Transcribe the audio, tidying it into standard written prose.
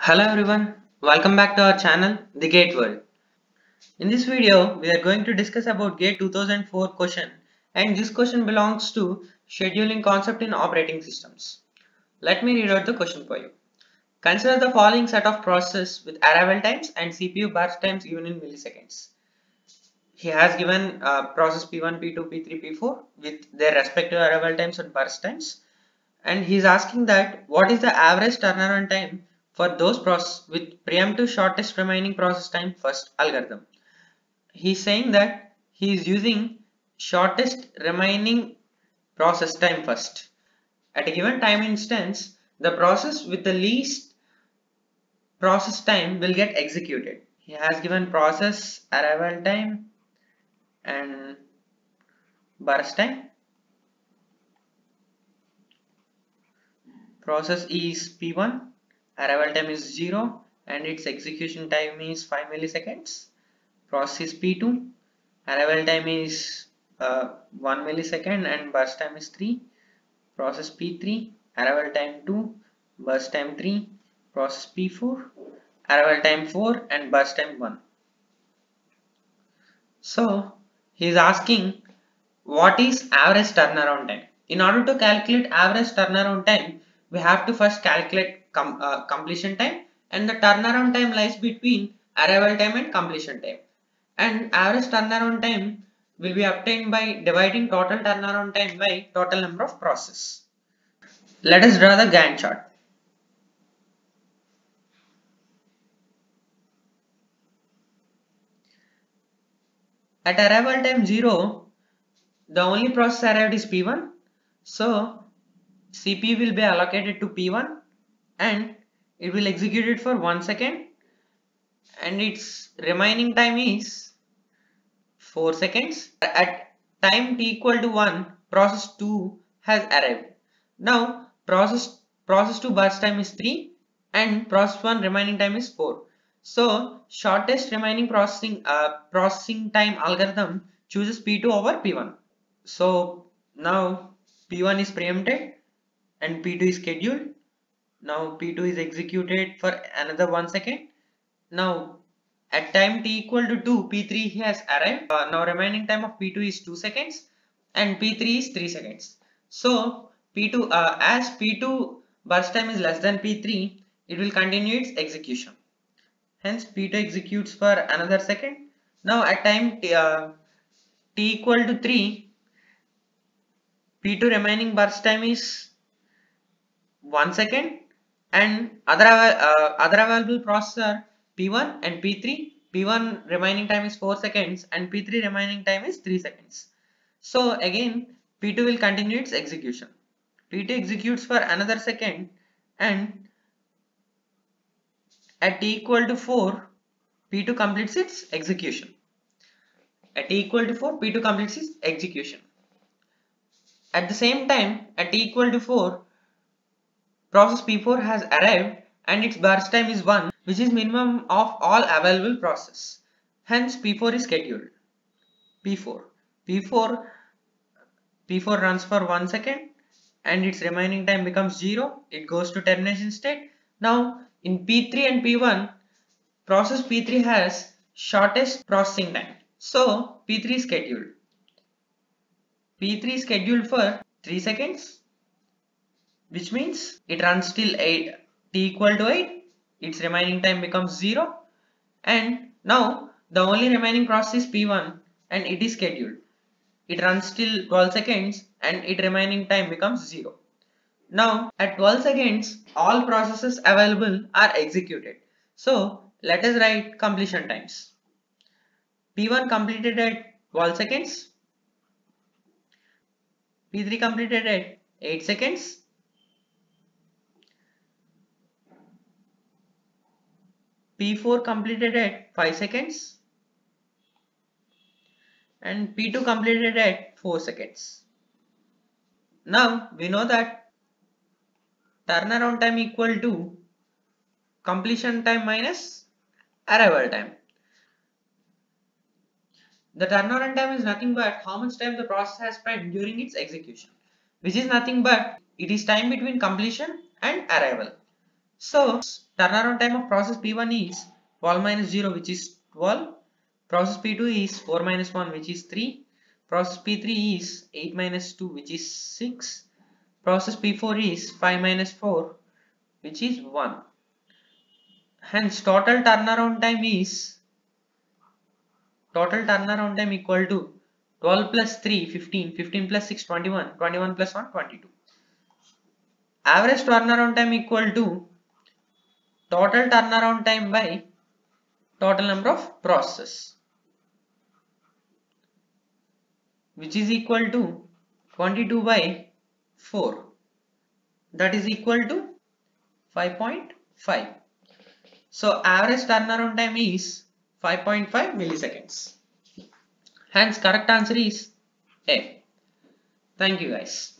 Hello everyone, welcome back to our channel, The Gate World. In this video, we are going to discuss about GATE 2004 question, and this question belongs to scheduling concept in operating systems. Let me read out the question for you. Consider the following set of processes with arrival times and CPU burst times given in milliseconds. He has given process P1, P2, P3, P4 with their respective arrival times and burst times. And he is asking that what is the average turnaround time for those processes with preemptive shortest remaining process time first algorithm. He is saying that he is using shortest remaining process time first. At a given time instance, the process with the least process time will get executed. He has given process arrival time and burst time. Process is P1, arrival time is 0 and its execution time is 5 milliseconds. Process is P2, arrival time is 1 millisecond and burst time is 3. Process P3, arrival time 2, burst time 3. Process P4, arrival time 4 and burst time 1. So he is asking what is average turnaround time. In order to calculate average turnaround time, we have to first calculate completion time, and the turnaround time lies between arrival time and completion time. And average turnaround time will be obtained by dividing total turnaround time by total number of processes. Let us draw the Gantt chart. At arrival time 0, the only process arrived is P1. So CPU will be allocated to P1 and it will execute it for 1 second and its remaining time is 4 seconds. At time t equal to 1, process 2 has arrived. Now process 2 burst time is 3 and process 1 remaining time is 4. So shortest remaining processing time algorithm chooses P2 over P1. So now P1 is preempted and P2 is scheduled. Now P2 is executed for another 1 second. Now at time t equal to 2, P3 has arrived. Now remaining time of P2 is 2 seconds and P3 is 3 seconds. So P2 as P2 burst time is less than P3, it will continue its execution. Hence P2 executes for another second. Now at time t equal to 3, P2 remaining burst time is 1 second and other available processes are P1 and P3. P1 remaining time is 4 seconds and P3 remaining time is 3 seconds. So again P2 will continue its execution. P2 executes for another second and at t equal to 4, P2 completes its execution. At t equal to 4, P2 completes its execution. At the same time, at t equal to 4, process P4 has arrived and its burst time is 1, which is minimum of all available processes. Hence P4 is scheduled. P4 runs for 1 second and its remaining time becomes 0. It goes to termination state. Now in P3 and P1, process P3 has shortest processing time. So P3 is scheduled. P3 is scheduled for 3 seconds, which means it runs till t equal to 8. Its remaining time becomes 0. And now the only remaining process is P1 and it is scheduled. It runs till 12 seconds and its remaining time becomes 0. Now at 12 seconds, all processes available are executed. So let us write completion times. P1 completed at 12 seconds. P3 completed at 8 seconds. P4 completed at 5 seconds. And P2 completed at 4 seconds. Now we know that turnaround time equal to completion time minus arrival time. The turnaround time is nothing but how much time the process has spent during its execution, which is nothing but it is time between completion and arrival. So turnaround time of process P1 is 12 minus 0, which is 12. Process P2 is 4 minus 1, which is 3. Process P3 is 8 minus 2, which is 6. Process P4 is 5 minus 4, which is 1. Hence total turnaround time equal to 12 plus 3, 15, 15 plus 6, 21, 21 plus 1, 22. Average turnaround time equal to total turnaround time by total number of processes, which is equal to 22 by 4, that is equal to 5.5. So average turnaround time is 5.5 milliseconds. Hence correct answer is A. Thank you guys.